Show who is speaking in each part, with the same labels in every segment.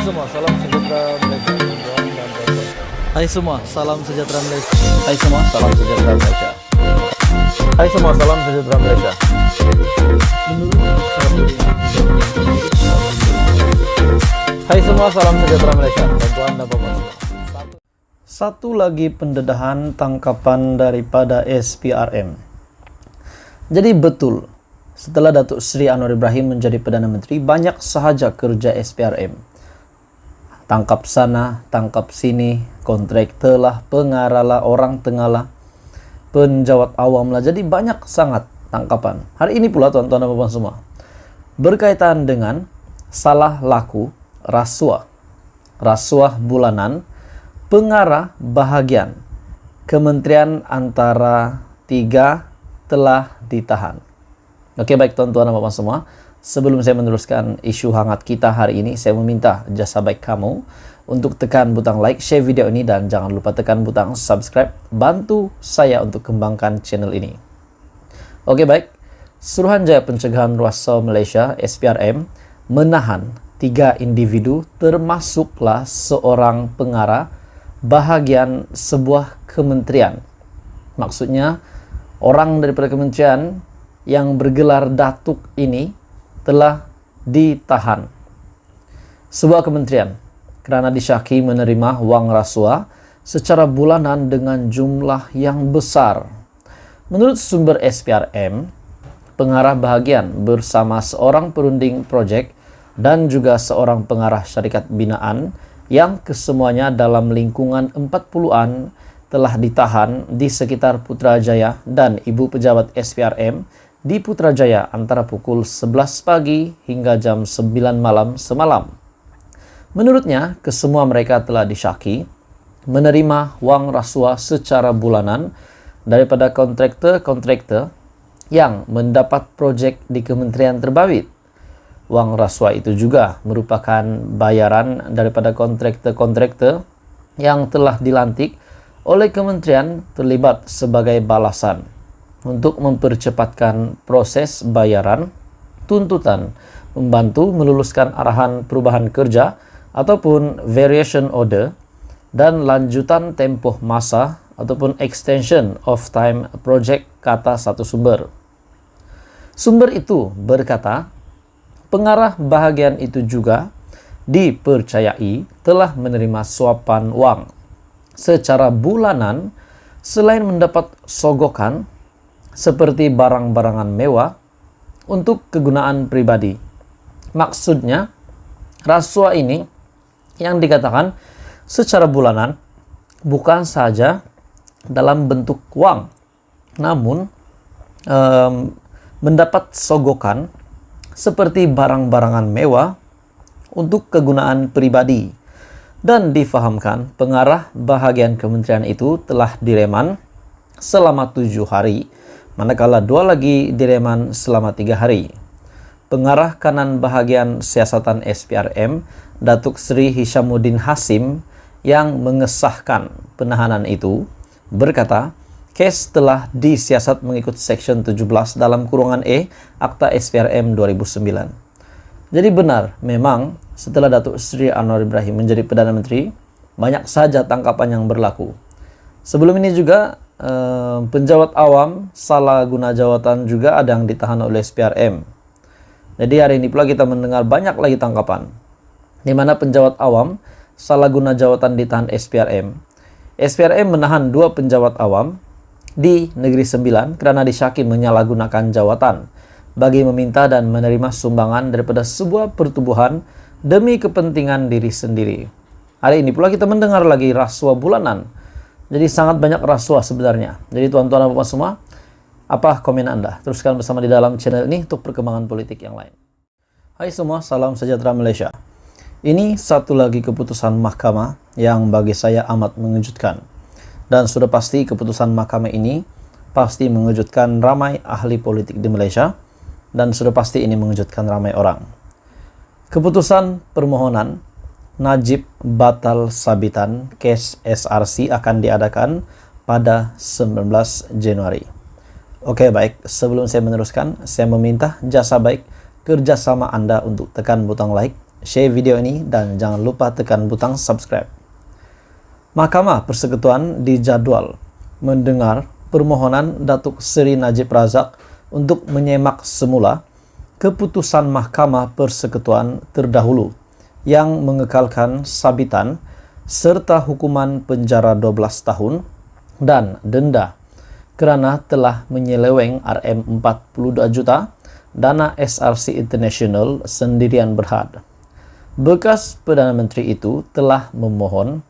Speaker 1: semua, salam sejahtera Malaysia. Hai semua, salam sejahtera Malaysia. Hai semua, salam sejahtera Malaysia. Hai semua, salam sejahtera Malaysia. Hai semua, salam sejahtera Malaysia. Tuan dan Bapak semua. Satu lagi pendedahan tangkapan daripada SPRM. Jadi betul, setelah Datuk Seri Anwar Ibrahim menjadi Perdana Menteri, banyak sahaja kerja SPRM. Tangkap sana, tangkap sini, kontraktor lah, pengarah lah, orang tengah lah, penjawat awam lah. Jadi banyak sangat tangkapan. Hari ini pula tuan-tuan dan puan semua, berkaitan dengan salah laku rasuah, rasuah bulanan, pengarah bahagian kementerian antara 3 telah ditahan. Oke, baik tuan-tuan dan puan semua, sebelum saya meneruskan isu hangat kita hari ini, saya meminta jasa baik kamu untuk tekan butang like, share video ini, dan jangan lupa tekan butang subscribe. Bantu saya untuk kembangkan channel ini. Oke, baik. Suruhanjaya Pencegahan Rasuah Malaysia (SPRM) menahan 3 individu termasuklah seorang pengarah bahagian sebuah kementerian. Maksudnya, orang daripada kementerian yang bergelar Datuk ini telah ditahan. Sebuah kementerian kerana disyaki menerima wang rasuah secara bulanan dengan jumlah yang besar. Menurut sumber SPRM, pengarah bahagian bersama seorang perunding projek dan juga seorang pengarah syarikat binaan yang kesemuanya dalam lingkungan 40-an telah ditahan di sekitar Putrajaya dan ibu pejabat SPRM di Putrajaya antara pukul 11 pagi hingga jam 9 malam semalam. Menurutnya, kesemua mereka telah disyaki menerima wang rasuah secara bulanan daripada kontraktor-kontraktor yang mendapat projek di kementerian terbabit. Wang rasuah itu juga merupakan bayaran daripada kontraktor-kontraktor yang telah dilantik oleh kementerian terlibat sebagai balasan untuk mempercepatkan proses bayaran tuntutan, membantu meluluskan arahan perubahan kerja ataupun variation order, dan lanjutan tempoh masa ataupun extension of time project, kata satu sumber. Sumber itu berkata, pengarah bahagian itu juga dipercayai telah menerima suapan wang secara bulanan selain mendapat sogokan seperti barang-barangan mewah untuk kegunaan pribadi. Maksudnya, rasuah ini yang dikatakan secara bulanan bukan saja dalam bentuk wang, namun mendapat sogokan seperti barang-barangan mewah untuk kegunaan pribadi. Dan difahamkan pengarah bahagian kementerian itu telah direman selama 7 hari, manakala 2 lagi direman selama 3 hari. Pengarah kanan bahagian siasatan SPRM, Datuk Seri Hishamuddin Hasim, yang mengesahkan penahanan itu, berkata, kes telah disiasat mengikut Seksyen 17 dalam kurungan E Akta SPRM 2009. Jadi benar, memang setelah Datuk Seri Anwar Ibrahim menjadi Perdana Menteri, banyak saja tangkapan yang berlaku. Sebelum ini juga, penjawat awam salah guna jawatan juga ada yang ditahan oleh SPRM. Jadi hari ini pula kita mendengar banyak lagi tangkapan, di mana penjawat awam salah guna jawatan ditahan SPRM. SPRM menahan 2 penjawat awam di Negeri Sembilan kerana disyaki menyalahgunakan jawatan bagi meminta dan menerima sumbangan daripada sebuah pertubuhan demi kepentingan diri sendiri. Hari ini pula kita mendengar lagi rasuah bulanan. Jadi sangat banyak rasuah sebenarnya. Jadi tuan-tuan dan puan semua, apa komen Anda? Teruskan bersama di dalam channel ini untuk perkembangan politik yang lain. Hai semua, salam sejahtera Malaysia. Ini satu lagi keputusan mahkamah yang bagi saya amat mengejutkan. Dan sudah pasti keputusan mahkamah ini pasti mengejutkan ramai ahli politik di Malaysia. Dan sudah pasti ini mengejutkan ramai orang. Keputusan permohonan Najib batal sabitan kes SRC akan diadakan pada 19 Januari. Oke, baik. Sebelum saya meneruskan, saya meminta jasa baik kerjasama Anda untuk tekan butang like, share video ini, dan jangan lupa tekan butang subscribe. Mahkamah Persekutuan dijadwal mendengar permohonan Datuk Seri Najib Razak untuk menyemak semula keputusan Mahkamah Persekutuan terdahulu yang mengekalkan sabitan serta hukuman penjara 12 tahun dan denda kerana telah menyeleweng RM42 juta dana SRC International sendirian berhad. Bekas Perdana Menteri itu telah memohon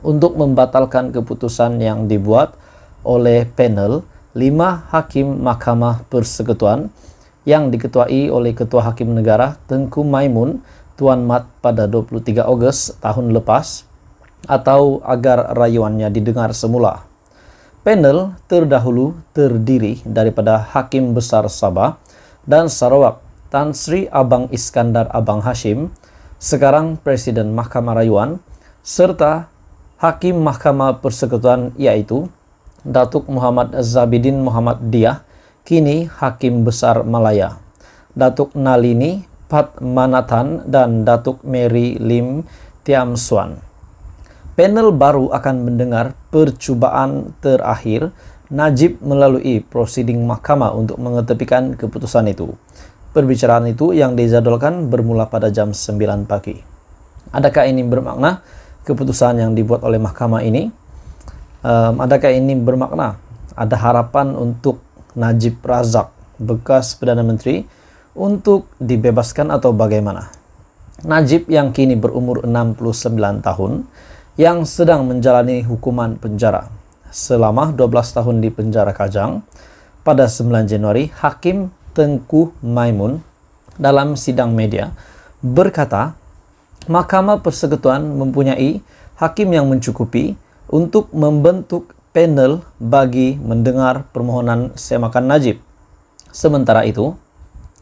Speaker 1: untuk membatalkan keputusan yang dibuat oleh panel 5 Hakim Mahkamah Persekutuan yang diketuai oleh Ketua Hakim Negara Tengku Maimun Tuan Mat pada 23 Ogos tahun lepas, atau agar rayuannya didengar semula. Panel terdahulu terdiri daripada Hakim Besar Sabah dan Sarawak Tan Sri Abang Iskandar Abang Hashim, sekarang Presiden Mahkamah Rayuan, serta Hakim Mahkamah Persekutuan iaitu Datuk Muhammad Zabidin Muhammad Diah, kini Hakim Besar Malaya, Datuk Nalini Padmanathan dan Datuk Mary Lim Tiam Swan. Panel baru akan mendengar percubaan terakhir Najib melalui prosiding mahkamah untuk mengetepikan keputusan itu. Perbicaraan itu yang dijadwalkan bermula pada jam 9 pagi. Adakah ini bermakna keputusan yang dibuat oleh mahkamah ini? Adakah ini bermakna ada harapan untuk Najib Razak, bekas Perdana Menteri, untuk dibebaskan atau bagaimana? Najib yang kini berumur 69 tahun, yang sedang menjalani hukuman penjara selama 12 tahun di penjara Kajang, pada 9 Januari, Hakim Tengku Maimun dalam sidang media berkata, Mahkamah Persekutuan mempunyai hakim yang mencukupi untuk membentuk panel bagi mendengar permohonan semakan Najib. Sementara itu,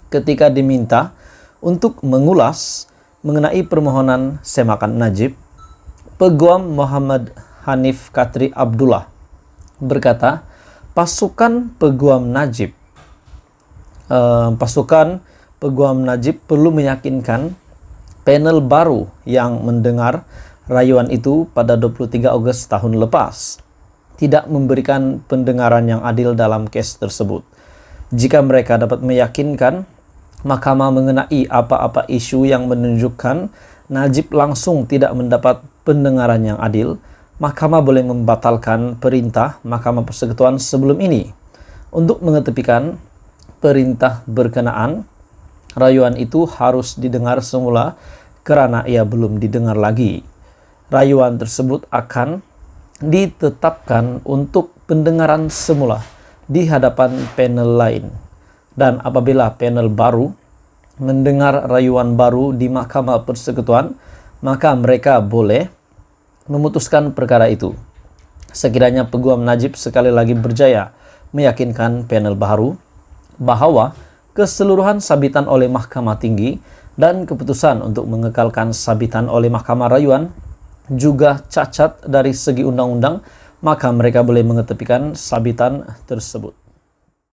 Speaker 1: ketika diminta untuk mengulas mengenai permohonan semakan Najib, Peguam Muhammad Hanif Katri Abdullah berkata, pasukan Peguam Najib perlu meyakinkan panel baru yang mendengar rayuan itu pada 23 Ogos tahun lepas tidak memberikan pendengaran yang adil dalam kes tersebut. Jika mereka dapat meyakinkan mahkamah mengenai apa-apa isu yang menunjukkan Najib langsung tidak mendapat pendengaran yang adil, mahkamah boleh membatalkan perintah Mahkamah Persekutuan sebelum ini. Untuk mengetepikan perintah berkenaan, rayuan itu harus didengar semula kerana ia belum didengar lagi. Rayuan tersebut akan ditetapkan untuk pendengaran semula di hadapan panel lain. Dan apabila panel baru mendengar rayuan baru di Mahkamah Persekutuan, maka mereka boleh memutuskan perkara itu. Sekiranya Peguam Najib sekali lagi berjaya meyakinkan panel baru bahawa keseluruhan sabitan oleh Mahkamah Tinggi dan keputusan untuk mengekalkan sabitan oleh Mahkamah Rayuan juga cacat dari segi undang-undang, maka mereka boleh mengetepikan sabitan tersebut.